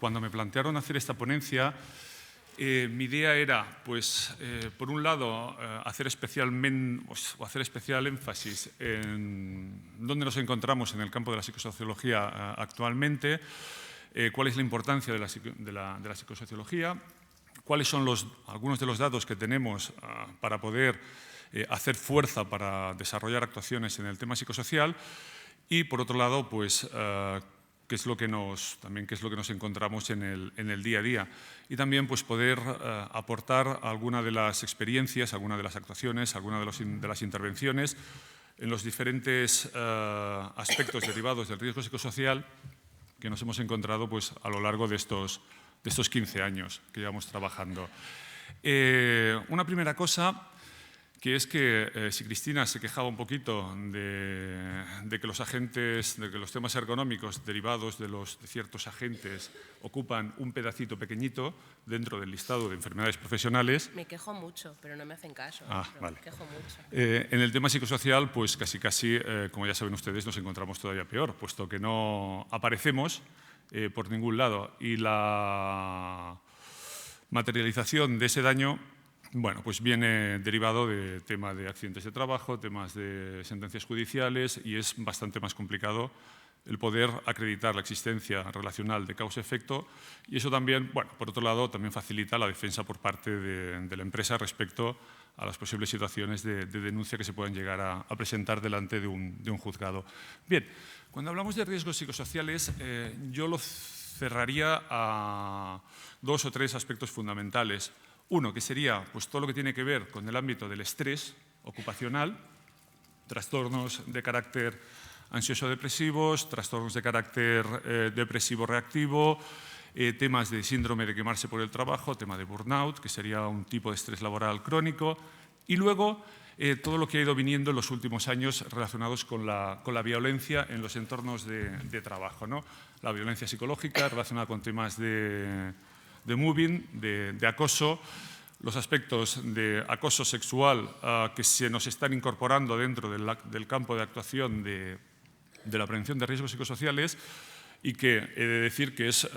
cuando me plantearon hacer esta ponencia, mi idea era, pues, por un lado, hacer especial énfasis en dónde nos encontramos en el campo de la psicosociología actualmente, cuál es la importancia de la psicosociología, cuáles son algunos de los datos que tenemos para poder hacer fuerza para desarrollar actuaciones en el tema psicosocial y, por otro lado, pues, qué es lo que nos encontramos en el día a día. Y también pues, poder aportar alguna de las experiencias, alguna de las actuaciones, alguna de las intervenciones en los diferentes aspectos derivados del riesgo psicosocial que nos hemos encontrado pues, a lo largo de estos 15 años que llevamos trabajando. Una primera cosa que es que si Cristina se quejaba un poquito de que los temas ergonómicos derivados de ciertos agentes ocupan un pedacito pequeñito dentro del listado de enfermedades profesionales. Me quejo mucho, pero no me hacen caso. Vale. Me quejo mucho. En el tema psicosocial, pues casi, como ya saben ustedes, nos encontramos todavía peor, puesto que no aparecemos por ningún lado y la materialización de ese daño, bueno, pues viene derivado de tema de accidentes de trabajo, temas de sentencias judiciales y es bastante más complicado el poder acreditar la existencia relacional de causa-efecto y eso también, bueno, por otro lado, también facilita la defensa por parte de la empresa respecto a las posibles situaciones de denuncia que se pueden llegar a presentar delante de un juzgado. Bien, cuando hablamos de riesgos psicosociales, yo lo cerraría a 2 o 3 aspectos fundamentales. Uno, que sería pues, todo lo que tiene que ver con el ámbito del estrés ocupacional, trastornos de carácter ansioso-depresivos, trastornos de carácter depresivo-reactivo, temas de síndrome de quemarse por el trabajo, tema de burnout, que sería un tipo de estrés laboral crónico, y luego todo lo que ha ido viniendo en los últimos años relacionados con la violencia en los entornos de trabajo, ¿no? La violencia psicológica relacionada con temas de mobbing, de acoso, los aspectos de acoso sexual que se nos están incorporando dentro del campo de actuación de la prevención de riesgos psicosociales y que he de decir que es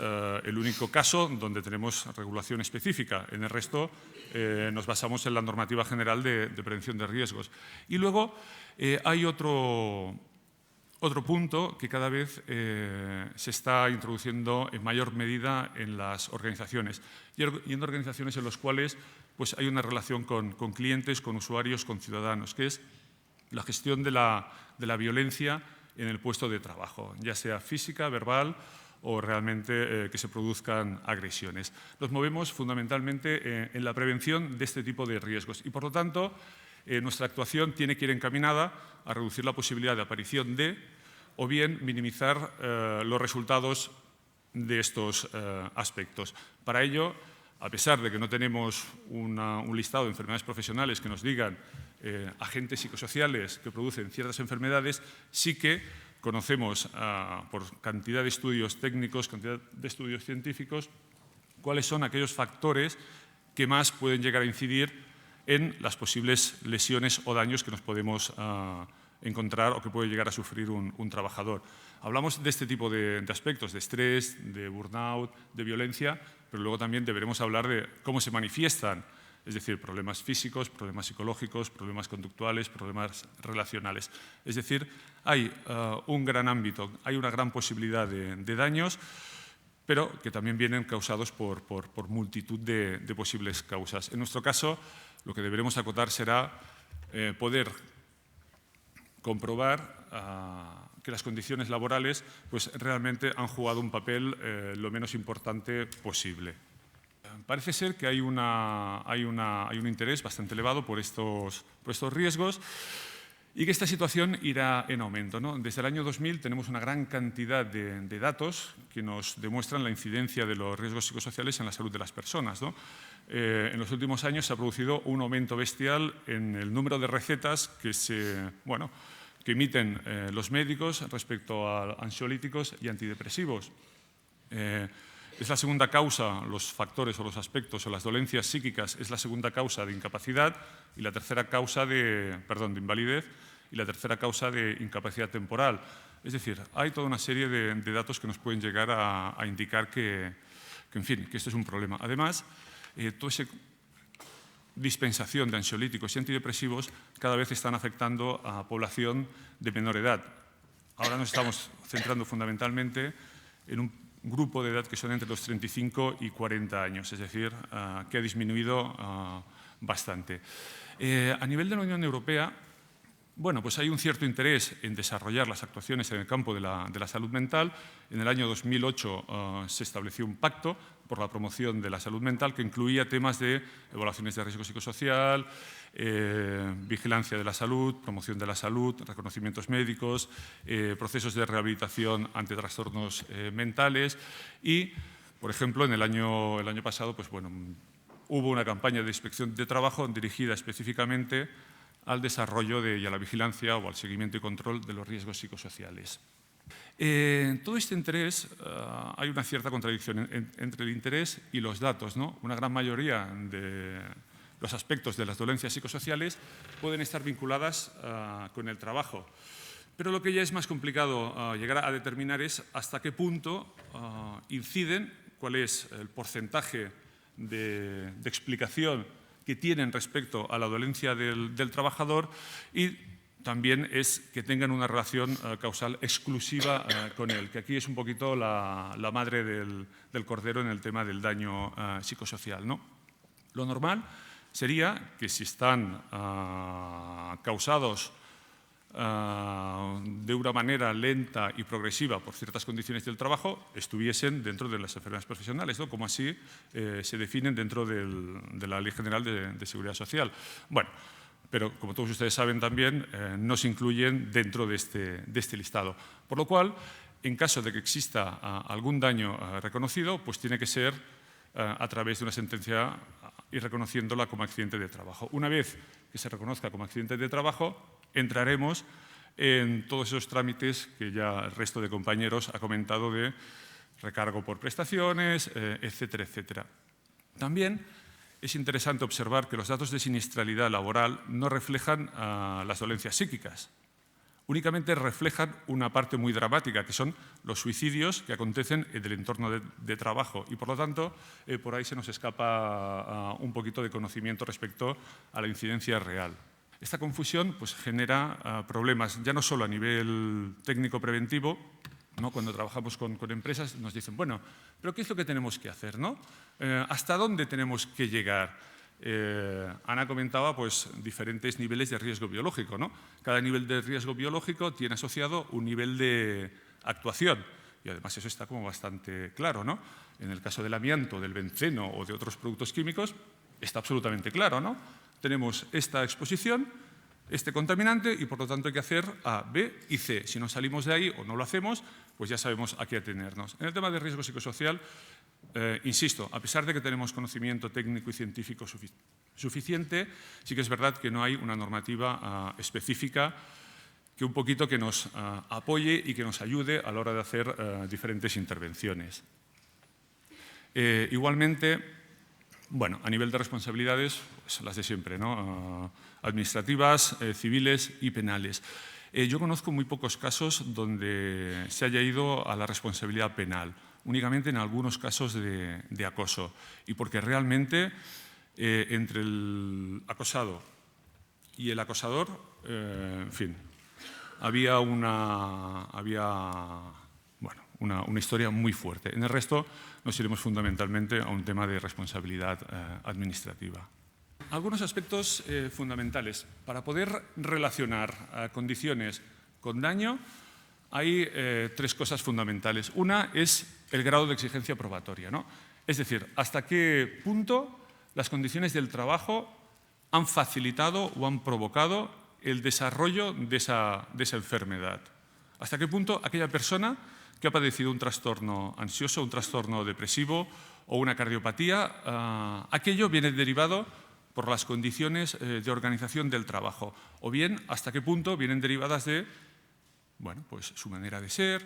el único caso donde tenemos regulación específica. En el resto nos basamos en la normativa general de prevención de riesgos. Y luego hay otro punto que cada vez se está introduciendo en mayor medida en las organizaciones y en organizaciones en las cuales pues, hay una relación con clientes, con usuarios, con ciudadanos, que es la gestión de la violencia en el puesto de trabajo, ya sea física, verbal o realmente que se produzcan agresiones. Nos movemos fundamentalmente en la prevención de este tipo de riesgos y, por lo tanto, nuestra actuación tiene que ir encaminada a reducir la posibilidad de aparición o bien minimizar los resultados de estos aspectos. Para ello, a pesar de que no tenemos un listado de enfermedades profesionales que nos digan agentes psicosociales que producen ciertas enfermedades, sí que conocemos por cantidad de estudios técnicos, cantidad de estudios científicos, cuáles son aquellos factores que más pueden llegar a incidir en las posibles lesiones o daños que nos podemos encontrar o que puede llegar a sufrir un trabajador. Hablamos de este tipo de aspectos, de estrés, de burnout, de violencia, pero luego también deberemos hablar de cómo se manifiestan, es decir, problemas físicos, problemas psicológicos, problemas conductuales, problemas relacionales. Es decir, hay un gran ámbito, hay una gran posibilidad de daños, pero que también vienen causados por multitud de posibles causas. En nuestro caso, lo que deberemos acotar será poder comprobar que las condiciones laborales pues, realmente han jugado un papel lo menos importante posible. Parece ser que hay un interés bastante elevado por estos riesgos y que esta situación irá en aumento, ¿no? Desde el año 2000 tenemos una gran cantidad de datos que nos demuestran la incidencia de los riesgos psicosociales en la salud de las personas, ¿no? En los últimos años se ha producido un aumento bestial en el número de recetas que emiten los médicos respecto a ansiolíticos y antidepresivos. Es la segunda causa, los factores o los aspectos o las dolencias psíquicas es la segunda causa de incapacidad y la tercera causa de invalidez y la tercera causa de incapacidad temporal. Es decir, hay toda una serie de datos que nos pueden llegar a indicar que en fin, que esto es un problema. Además, toda esa dispensación de ansiolíticos y antidepresivos cada vez están afectando a población de menor edad. Ahora nos estamos centrando fundamentalmente en un grupo de edad que son entre los 35 y 40 años, es decir, que ha disminuido bastante. A nivel de la Unión Europea, bueno, pues hay un cierto interés en desarrollar las actuaciones en el campo de la salud mental. En el año 2008 se estableció un pacto por la promoción de la salud mental que incluía temas de evaluaciones de riesgo psicosocial, vigilancia de la salud, promoción de la salud, reconocimientos médicos, procesos de rehabilitación ante trastornos mentales y, por ejemplo, en el año pasado, pues bueno, hubo una campaña de inspección de trabajo dirigida específicamente al desarrollo y a la vigilancia o al seguimiento y control de los riesgos psicosociales. En todo este interés hay una cierta contradicción entre el interés y los datos, ¿no? Una gran mayoría de los aspectos de las dolencias psicosociales pueden estar vinculadas con el trabajo, pero lo que ya es más complicado llegar a determinar es hasta qué punto inciden, cuál es el porcentaje de explicación que tienen respecto a la dolencia del trabajador y también es que tengan una relación causal exclusiva con él, que aquí es un poquito la madre del cordero en el tema del daño psicosocial, ¿no? Lo normal sería que si están causados de una manera lenta y progresiva por ciertas condiciones del trabajo, estuviesen dentro de las enfermedades profesionales, ¿no? Como así se definen dentro de la Ley General de Seguridad Social. Bueno, pero como todos ustedes saben también, no se incluyen dentro de este listado. Por lo cual, en caso de que exista algún daño reconocido, pues tiene que ser a través de una sentencia y reconociéndola como accidente de trabajo. Una vez que se reconozca como accidente de trabajo, entraremos en todos esos trámites que ya el resto de compañeros ha comentado de recargo por prestaciones, etcétera, etcétera. También es interesante observar que los datos de siniestralidad laboral no reflejan las dolencias psíquicas, únicamente reflejan una parte muy dramática, que son los suicidios que acontecen en el entorno de trabajo y, por lo tanto, por ahí se nos escapa un poquito de conocimiento respecto a la incidencia real. Esta confusión pues, genera problemas, ya no solo a nivel técnico-preventivo, ¿no? Cuando trabajamos con empresas nos dicen, bueno, pero ¿qué es lo que tenemos que hacer, ¿no? ¿Hasta dónde tenemos que llegar? Ana comentaba pues, diferentes niveles de riesgo biológico, ¿no? Cada nivel de riesgo biológico tiene asociado un nivel de actuación y además eso está como bastante claro, ¿no? En el caso del amianto, del benceno o de otros productos químicos está absolutamente claro, ¿no? Tenemos esta exposición, este contaminante y por lo tanto hay que hacer A, B y C. Si no salimos de ahí o no lo hacemos, pues ya sabemos a qué atenernos. En el tema de riesgo psicosocial, insisto, a pesar de que tenemos conocimiento técnico y científico suficiente, sí que es verdad que no hay una normativa específica que un poquito que nos apoye y que nos ayude a la hora de hacer diferentes intervenciones. Igualmente, bueno, a nivel de responsabilidades, pues las de siempre, ¿no? Administrativas, civiles y penales. Yo conozco muy pocos casos donde se haya ido a la responsabilidad penal, únicamente en algunos casos de acoso. Y porque realmente entre el acosado y el acosador, en fin, había una historia muy fuerte. En el resto nos iremos fundamentalmente a un tema de responsabilidad administrativa. Algunos aspectos fundamentales. Para poder relacionar condiciones con daño hay tres cosas fundamentales. Una es el grado de exigencia probatoria, ¿no? Es decir, hasta qué punto las condiciones del trabajo han facilitado o han provocado el desarrollo de esa enfermedad. Hasta qué punto aquella persona que ha padecido un trastorno ansioso, un trastorno depresivo o una cardiopatía, aquello viene derivado por las condiciones de organización del trabajo, o bien hasta qué punto vienen derivadas de bueno, pues, su manera de ser,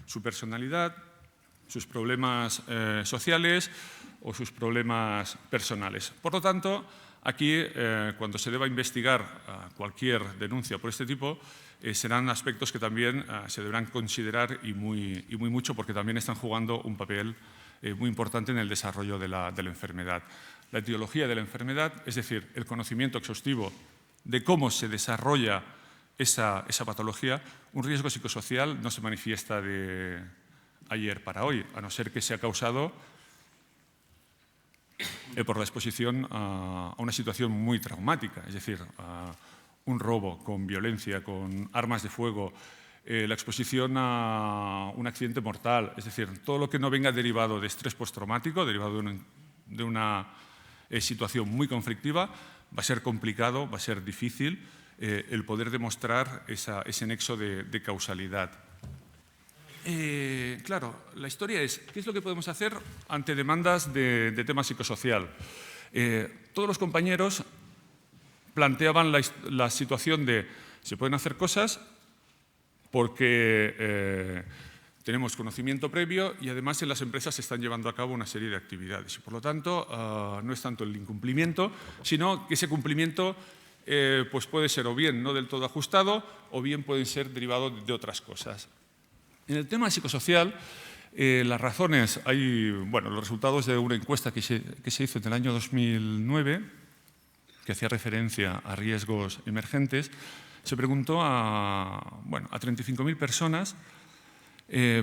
su personalidad, sus problemas sociales o sus problemas personales. Por lo tanto, aquí, cuando se deba investigar cualquier denuncia por este tipo, serán aspectos que también se deberán considerar y muy mucho, porque también están jugando un papel muy importante en el desarrollo de la enfermedad. La etiología de la enfermedad, es decir, el conocimiento exhaustivo de cómo se desarrolla esa patología. Un riesgo psicosocial no se manifiesta de ayer para hoy, a no ser que sea causado por la exposición a una situación muy traumática, es decir, a un robo con violencia, con armas de fuego, la exposición a un accidente mortal, es decir, todo lo que no venga derivado de estrés postraumático, derivado de una situación muy conflictiva, va a ser complicado, va a ser difícil el poder demostrar ese nexo de causalidad. Claro, la historia es, ¿qué es lo que podemos hacer ante demandas de tema psicosocial? Todos los compañeros planteaban la situación de se pueden hacer cosas porque tenemos conocimiento previo y además en las empresas se están llevando a cabo una serie de actividades. Y por lo tanto, no es tanto el incumplimiento, sino que ese cumplimiento pues puede ser o bien no del todo ajustado o bien puede ser derivado de otras cosas. En el tema psicosocial, las razones, hay los resultados de una encuesta que se hizo en el año 2009, que hacía referencia a riesgos emergentes, se preguntó a 35.000 personas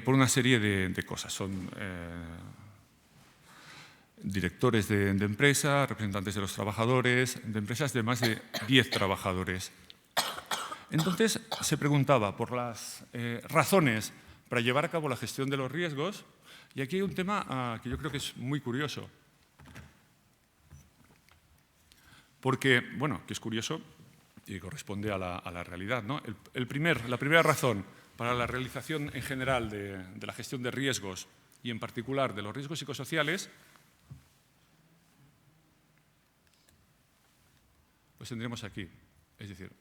por una serie de cosas. Son directores de empresas, representantes de los trabajadores, de empresas de más de 10 trabajadores. Entonces, se preguntaba por las razones para llevar a cabo la gestión de los riesgos, y aquí hay un tema que yo creo que es muy curioso. Porque, que es curioso y corresponde a la realidad, ¿no? La primera razón para la realización en general de la gestión de riesgos y en particular de los riesgos psicosociales, pues tendremos aquí. Es decir,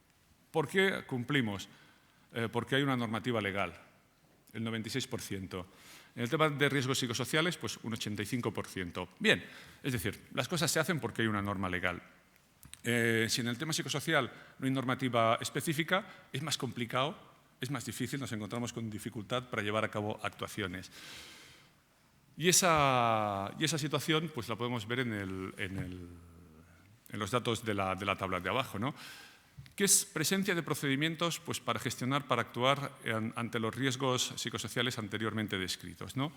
¿por qué cumplimos? Porque hay una normativa legal, el 96%. En el tema de riesgos psicosociales, pues un 85%. Bien, es decir, las cosas se hacen porque hay una norma legal. Si en el tema psicosocial no hay normativa específica, es más complicado, es más difícil, nos encontramos con dificultad para llevar a cabo actuaciones. Y esa situación pues la podemos ver en los datos de la tabla de abajo, ¿no? ¿Qué es presencia de procedimientos pues, para gestionar, para actuar ante los riesgos psicosociales anteriormente descritos, ¿no?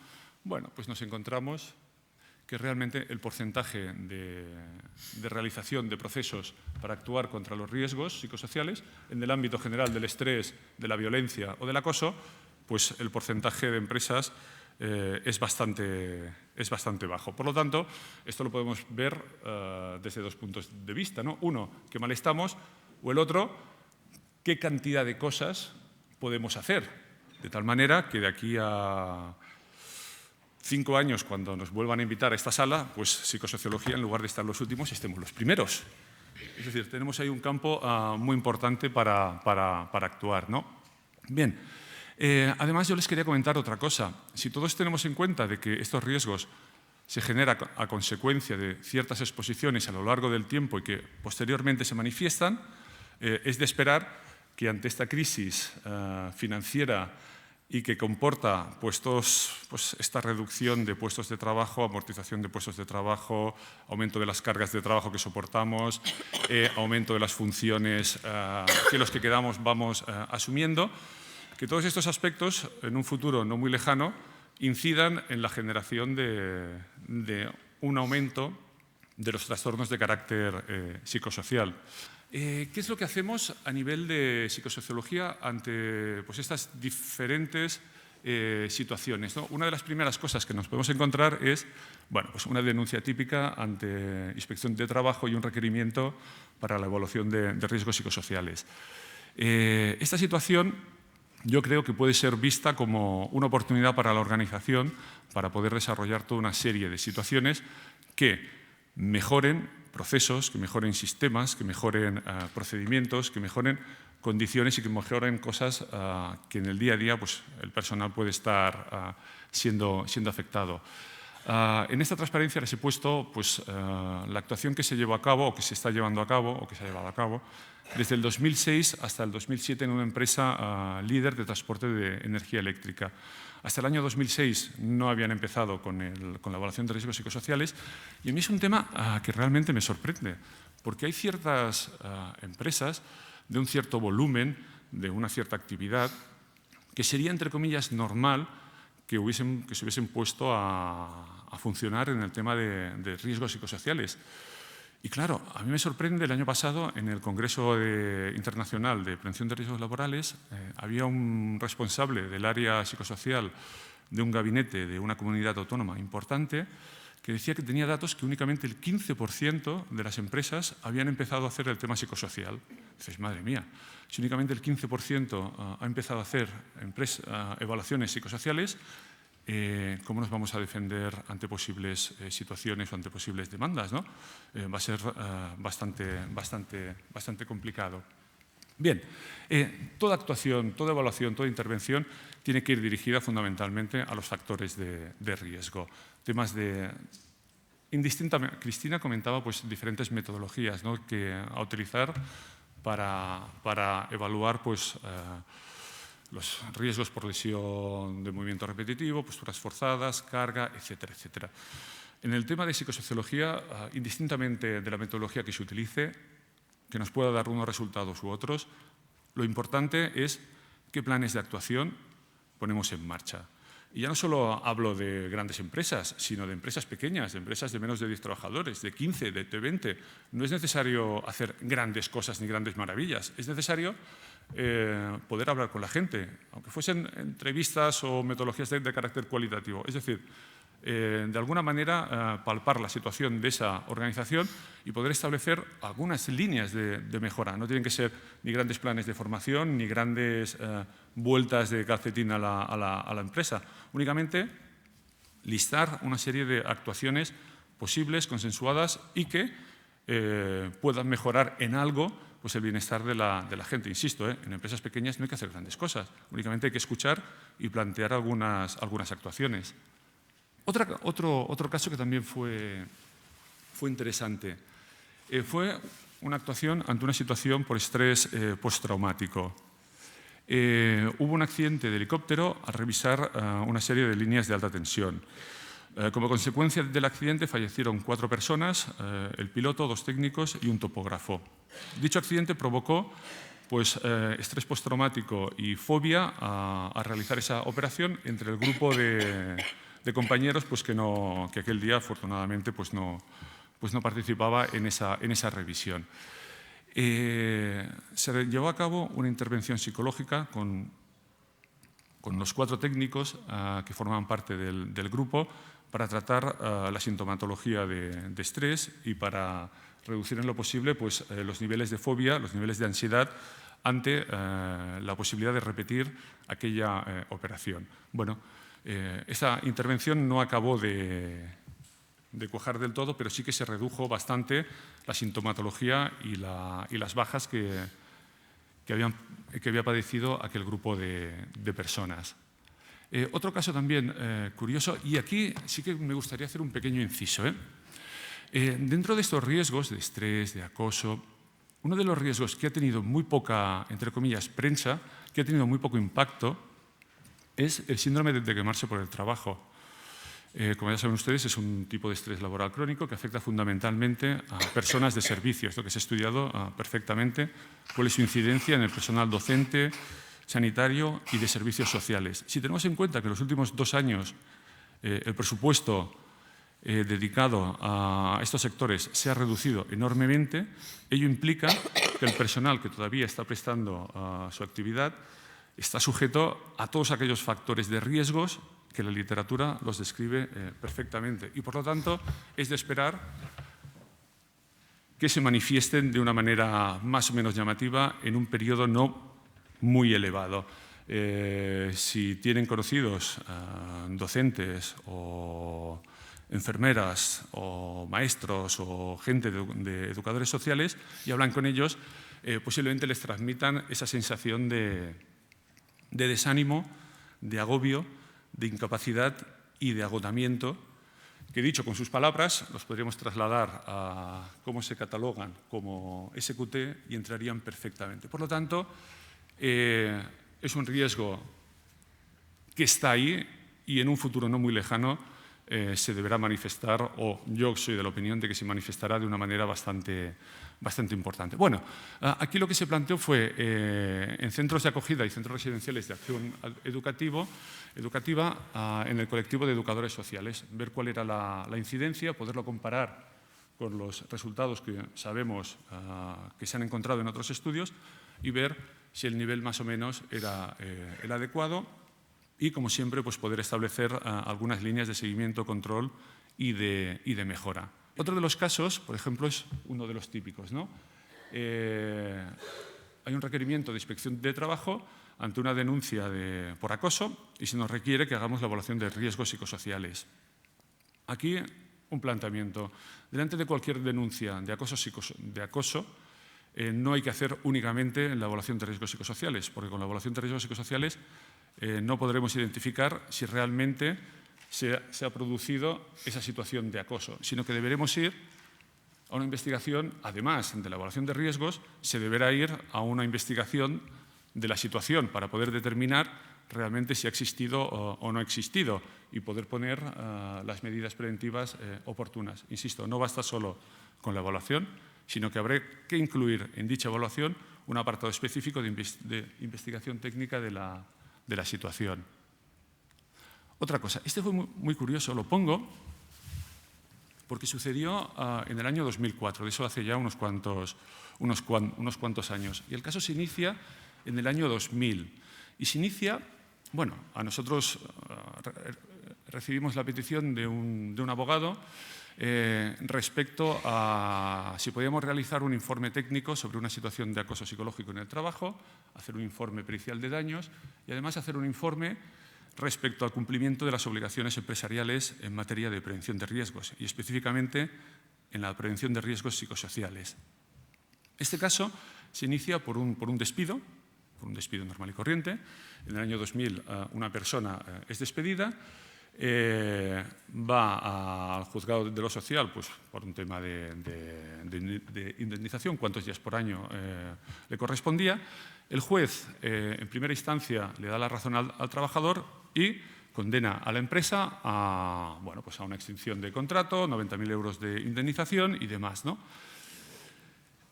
Bueno, pues nos encontramos que realmente el porcentaje de realización de procesos para actuar contra los riesgos psicosociales en el ámbito general del estrés, de la violencia o del acoso, pues el porcentaje de empresas es bastante bajo. Por lo tanto, esto lo podemos ver desde dos puntos de vista, ¿no? Uno, qué mal estamos, o el otro, qué cantidad de cosas podemos hacer, de tal manera que de aquí a 5 años, cuando nos vuelvan a invitar a esta sala, pues psicosociología, en lugar de estar los últimos, estemos los primeros. Es decir, tenemos ahí un campo muy importante para actuar, ¿no? Bien, además yo les quería comentar otra cosa. Si todos tenemos en cuenta de que estos riesgos se generan a consecuencia de ciertas exposiciones a lo largo del tiempo y que posteriormente se manifiestan, es de esperar que ante esta crisis financiera y que comporta pues esta reducción de puestos de trabajo, amortización de puestos de trabajo, aumento de las cargas de trabajo que soportamos, aumento de las funciones que los que quedamos vamos asumiendo, que todos estos aspectos en un futuro no muy lejano incidan en la generación de un aumento de los trastornos de carácter psicosocial. ¿Qué es lo que hacemos a nivel de psicosociología ante pues, estas diferentes situaciones, ¿no? Una de las primeras cosas que nos podemos encontrar es pues una denuncia típica ante Inspección de Trabajo y un requerimiento para la evaluación de riesgos psicosociales. Esta situación yo creo que puede ser vista como una oportunidad para la organización para poder desarrollar toda una serie de situaciones que mejoren procesos, que mejoren sistemas, que mejoren procedimientos, que mejoren condiciones y que mejoren cosas que en el día a día pues, el personal puede estar siendo afectado. En esta transparencia les he puesto pues, la actuación que se llevó a cabo o que se está llevando a cabo o que se ha llevado a cabo desde el 2006 hasta el 2007 en una empresa líder de transporte de energía eléctrica. Hasta el año 2006 no habían empezado con la evaluación de riesgos psicosociales y a mí es un tema que realmente me sorprende, porque hay ciertas empresas de un cierto volumen, de una cierta actividad, que sería, entre comillas, normal que se hubiesen puesto a funcionar en el tema de riesgos psicosociales. Y claro, a mí me sorprende, el año pasado en el Congreso Internacional de Prevención de Riesgos Laborales había un responsable del área psicosocial de un gabinete de una comunidad autónoma importante que decía que tenía datos que únicamente el 15% de las empresas habían empezado a hacer el tema psicosocial. Dices, madre mía, si únicamente el 15% ha empezado a hacer evaluaciones psicosociales, ¿cómo nos vamos a defender ante posibles situaciones o ante posibles demandas, ¿no? Va a ser bastante complicado. Bien, toda actuación, toda evaluación, toda intervención tiene que ir dirigida fundamentalmente a los factores de riesgo. Temas indistintamente, Cristina comentaba pues, diferentes metodologías, ¿no?, a utilizar para evaluar pues, los riesgos por lesión de movimiento repetitivo, posturas forzadas, carga, etcétera, etcétera. En el tema de psicosociología, indistintamente de la metodología que se utilice, que nos pueda dar unos resultados u otros, lo importante es qué planes de actuación ponemos en marcha. Y ya no solo hablo de grandes empresas, sino de empresas pequeñas, de empresas de menos de 10 trabajadores, de 15, de 20. No es necesario hacer grandes cosas ni grandes maravillas. Es necesario poder hablar con la gente, aunque fuesen entrevistas o metodologías de carácter cualitativo. Es decir, de alguna manera palpar la situación de esa organización y poder establecer algunas líneas de mejora. No tienen que ser ni grandes planes de formación ni grandes vueltas de calcetín a la empresa. Únicamente listar una serie de actuaciones posibles, consensuadas y que puedan mejorar en algo pues, el bienestar de la gente. Insisto, en empresas pequeñas no hay que hacer grandes cosas, únicamente hay que escuchar y plantear algunas actuaciones. Otro caso que también fue interesante fue una actuación ante una situación por estrés postraumático. Hubo un accidente de helicóptero al revisar una serie de líneas de alta tensión. Como consecuencia del accidente fallecieron 4 personas, el piloto, 2 técnicos y un topógrafo. Dicho accidente provocó pues, estrés postraumático y fobia a realizar esa operación entre el grupo de compañeros pues, que aquel día, afortunadamente, pues no participaba en esa revisión. Se llevó a cabo una intervención psicológica con los 4 técnicos que formaban parte del grupo para tratar la sintomatología de estrés y para reducir en lo posible pues, los niveles de fobia, los niveles de ansiedad ante la posibilidad de repetir aquella operación. Bueno, esa intervención no acabó de cuajar del todo, pero sí que se redujo bastante la sintomatología y las bajas que había padecido aquel grupo de personas. Otro caso también curioso, y aquí sí que me gustaría hacer un pequeño inciso. Dentro de estos riesgos de estrés, de acoso, uno de los riesgos que ha tenido muy poca, entre comillas, prensa, que ha tenido muy poco impacto, es el síndrome de quemarse por el trabajo. Como ya saben ustedes, es un tipo de estrés laboral crónico que afecta fundamentalmente a personas de servicios, lo que se ha estudiado perfectamente, cuál es su incidencia en el personal docente, sanitario y de servicios sociales. Si tenemos en cuenta que en los últimos 2 años el presupuesto dedicado a estos sectores se ha reducido enormemente, ello implica que el personal que todavía está prestando su actividad está sujeto a todos aquellos factores de riesgos que la literatura los describe perfectamente. Y, por lo tanto, es de esperar que se manifiesten de una manera más o menos llamativa en un periodo no muy elevado. Si tienen conocidos docentes o enfermeras o maestros o gente de educadores sociales y hablan con ellos, posiblemente les transmitan esa sensación de desánimo, de agobio, de incapacidad y de agotamiento que dicho con sus palabras, los podríamos trasladar a cómo se catalogan como SQT y entrarían perfectamente. Por lo tanto, es un riesgo que está ahí y en un futuro no muy lejano se deberá manifestar, o yo soy de la opinión de que se manifestará de una manera bastante importante. Bueno, aquí lo que se planteó fue, en centros de acogida y centros residenciales de acción educativa, en el colectivo de educadores sociales, ver cuál era la incidencia, poderlo comparar con los resultados que sabemos que se han encontrado en otros estudios y ver si el nivel más o menos era el adecuado y, como siempre, pues poder establecer algunas líneas de seguimiento, control y de mejora. Otro de los casos, por ejemplo, es uno de los típicos, ¿no? Hay un requerimiento de inspección de trabajo ante una denuncia por acoso y se nos requiere que hagamos la evaluación de riesgos psicosociales. Aquí, un planteamiento. Delante de cualquier denuncia de acoso, no hay que hacer únicamente la evaluación de riesgos psicosociales, porque con la evaluación de riesgos psicosociales no podremos identificar si realmente se ha producido esa situación de acoso, sino que deberemos ir a una investigación, además de la evaluación de riesgos, se deberá ir a una investigación de la situación para poder determinar realmente si ha existido o no ha existido y poder poner las medidas preventivas oportunas. Insisto, no basta solo con la evaluación, sino que habrá que incluir en dicha evaluación un apartado específico de investigación técnica de la situación. Otra cosa, este fue muy curioso, lo pongo porque sucedió en el año 2004, de eso hace ya unos cuantos años. Y el caso se inicia en el año 2000. Y se inicia, bueno, a nosotros recibimos la petición de un abogado respecto a si podíamos realizar un informe técnico sobre una situación de acoso psicológico en el trabajo, hacer un informe pericial de daños y además hacer un informe respecto al cumplimiento de las obligaciones empresariales en materia de prevención de riesgos y específicamente en la prevención de riesgos psicosociales. Este caso se inicia por un despido normal y corriente. En el año 2000 una persona es despedida, va al juzgado de lo social pues, por un tema de indemnización, cuántos días por año le correspondía. El juez, en primera instancia, le da la razón al trabajador y condena a la empresa a una extinción de contrato, 90.000 euros de indemnización y demás, ¿no?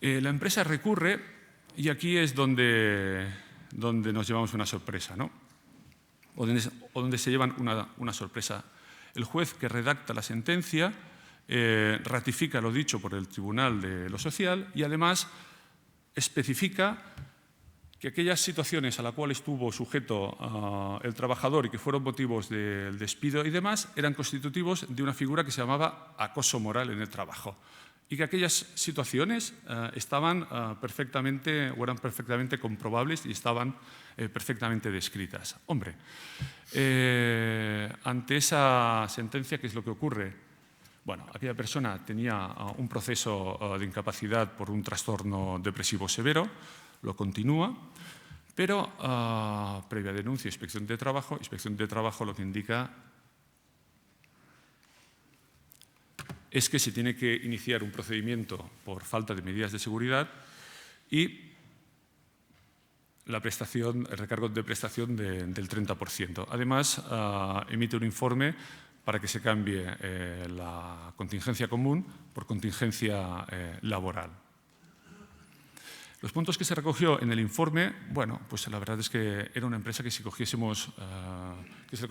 La empresa recurre y aquí es donde nos llevamos una sorpresa, ¿no? O donde se llevan una sorpresa. El juez que redacta la sentencia ratifica lo dicho por el Tribunal de lo Social y además especifica que aquellas situaciones a las cuales estuvo sujeto el trabajador y que fueron motivos del despido y demás eran constitutivos de una figura que se llamaba acoso moral en el trabajo y que aquellas situaciones estaban perfectamente o eran perfectamente comprobables y estaban perfectamente descritas. Hombre, ante esa sentencia, ¿qué es lo que ocurre? Bueno, aquella persona tenía un proceso de incapacidad por un trastorno depresivo severo, lo continúa, pero previa denuncia, inspección de trabajo lo que indica es que se tiene que iniciar un procedimiento por falta de medidas de seguridad y el recargo de prestación del 30%. Además, emite un informe para que se cambie la contingencia común por contingencia laboral. Los puntos que se recogió en el informe, bueno, pues la verdad es que era una empresa que si cogiésemos qué es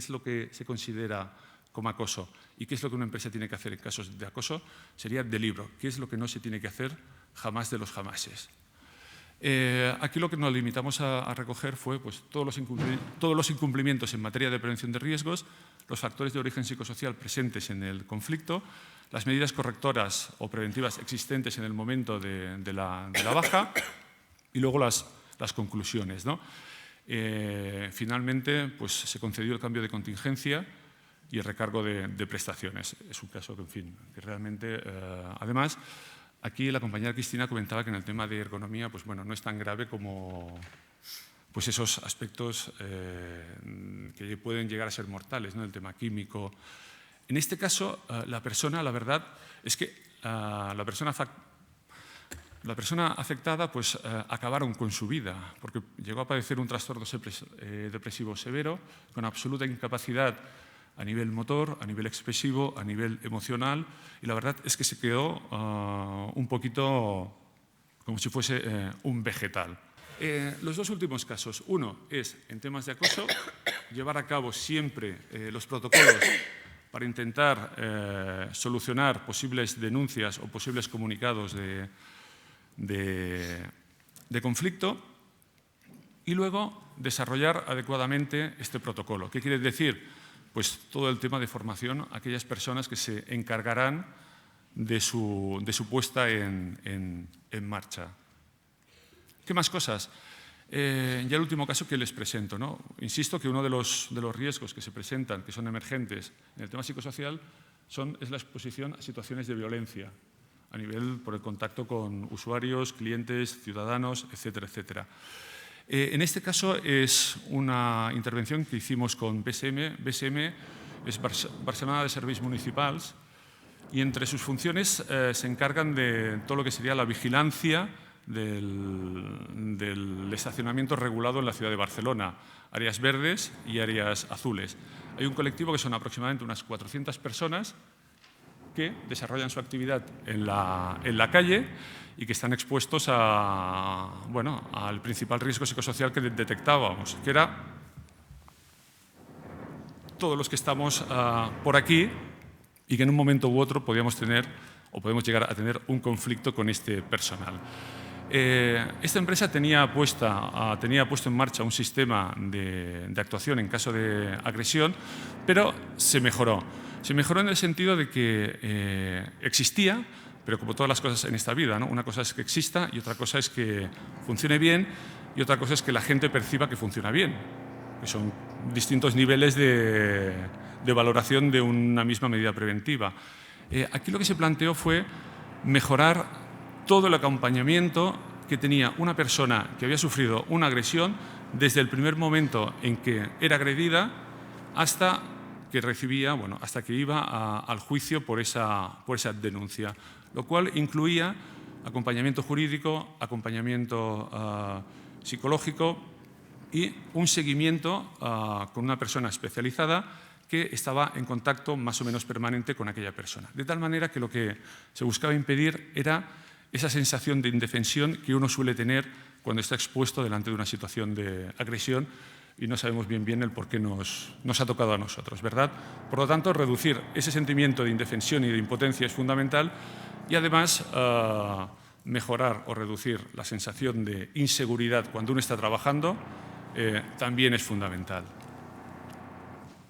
lo que se considera como acoso y qué es lo que una empresa tiene que hacer en casos de acoso, sería de libro. ¿Qué es lo que no se tiene que hacer jamás de los jamases? Aquí lo que nos limitamos a recoger fue pues, todos los incumplimientos en materia de prevención de riesgos, los factores de origen psicosocial presentes en el conflicto, las medidas correctoras o preventivas existentes en el momento de la baja y luego las conclusiones, ¿no? Finalmente, pues, se concedió el cambio de contingencia y el recargo de prestaciones. Es un caso que, en fin, que realmente, además, aquí la compañera Cristina comentaba que en el tema de ergonomía, pues bueno, no es tan grave como pues esos aspectos que pueden llegar a ser mortales, ¿no? El tema químico. En este caso, la persona, la verdad, es que la persona afectada pues, acabaron con su vida, porque llegó a padecer un trastorno depresivo severo, con absoluta incapacidad a nivel motor, a nivel expresivo, a nivel emocional, y la verdad es que se quedó un poquito como si fuese un vegetal. Los dos últimos casos. Uno es, en temas de acoso, llevar a cabo siempre los protocolos para intentar solucionar posibles denuncias o posibles comunicados de conflicto, y luego desarrollar adecuadamente este protocolo. ¿Qué quiere decir? Pues todo el tema de formación a aquellas personas que se encargarán de su puesta en marcha. ¿Qué más cosas? Ya el último caso que les presento, ¿no? Insisto que uno de los riesgos que se presentan, que son emergentes en el tema psicosocial, es la exposición a situaciones de violencia a nivel por el contacto con usuarios, clientes, ciudadanos, etcétera, etcétera. En este caso es una intervención que hicimos con BSM. BSM es Barcelona de Serveis Municipals, y entre sus funciones se encargan de todo lo que sería la vigilancia del estacionamiento regulado en la ciudad de Barcelona, áreas verdes y áreas azules. Hay un colectivo que son aproximadamente unas 400 personas que desarrollan su actividad en la calle y que están expuestos al principal riesgo psicosocial que detectábamos, que era todos los que estamos por aquí y que en un momento u otro podemos llegar a tener un conflicto con este personal. Esta empresa tenía puesto en marcha un sistema de actuación en caso de agresión, pero se mejoró. Se mejoró en el sentido de que existía, pero como todas las cosas en esta vida, ¿no? Una cosa es que exista y otra cosa es que funcione bien y otra cosa es que la gente perciba que funciona bien, que son distintos niveles de valoración de una misma medida preventiva. Aquí lo que se planteó fue mejorar todo el acompañamiento que tenía una persona que había sufrido una agresión desde el primer momento en que era agredida hasta que hasta que iba al juicio por esa denuncia, lo cual incluía acompañamiento jurídico, acompañamiento psicológico y un seguimiento con una persona especializada que estaba en contacto más o menos permanente con aquella persona. De tal manera que lo que se buscaba impedir era esa sensación de indefensión que uno suele tener cuando está expuesto delante de una situación de agresión y no sabemos bien el por qué nos ha tocado a nosotros, ¿verdad? Por lo tanto, reducir ese sentimiento de indefensión y de impotencia es fundamental, y además mejorar o reducir la sensación de inseguridad cuando uno está trabajando también es fundamental.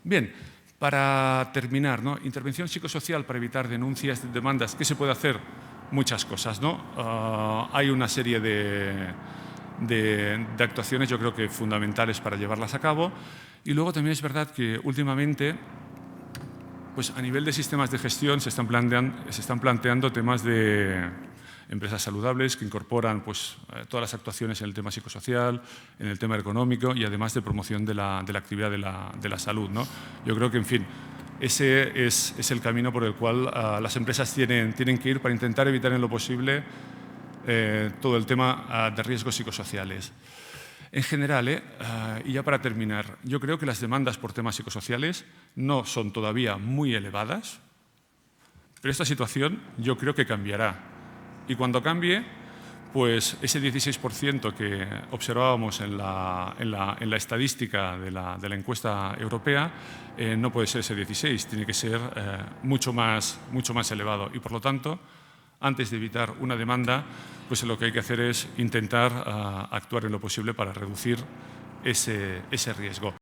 Bien, para terminar, ¿no? Intervención psicosocial para evitar denuncias, demandas. ¿Qué se puede hacer? Muchas cosas, ¿no? Hay una serie de actuaciones, yo creo que fundamentales para llevarlas a cabo, y luego también es verdad que últimamente, pues a nivel de sistemas de gestión se están planteando temas de empresas saludables que incorporan pues, todas las actuaciones en el tema psicosocial, en el tema económico y además de promoción de la actividad de la salud, ¿no? Yo creo que, en fin, ese es el camino por el cual las empresas tienen que ir para intentar evitar en lo posible todo el tema de riesgos psicosociales. En general, y ya para terminar, yo creo que las demandas por temas psicosociales no son todavía muy elevadas, pero esta situación yo creo que cambiará. Y cuando cambie, pues ese 16% que observábamos en la estadística de la encuesta europea no puede ser ese 16%, tiene que ser mucho más elevado. Y por lo tanto, antes de evitar una demanda, pues lo que hay que hacer es intentar actuar en lo posible para reducir ese riesgo.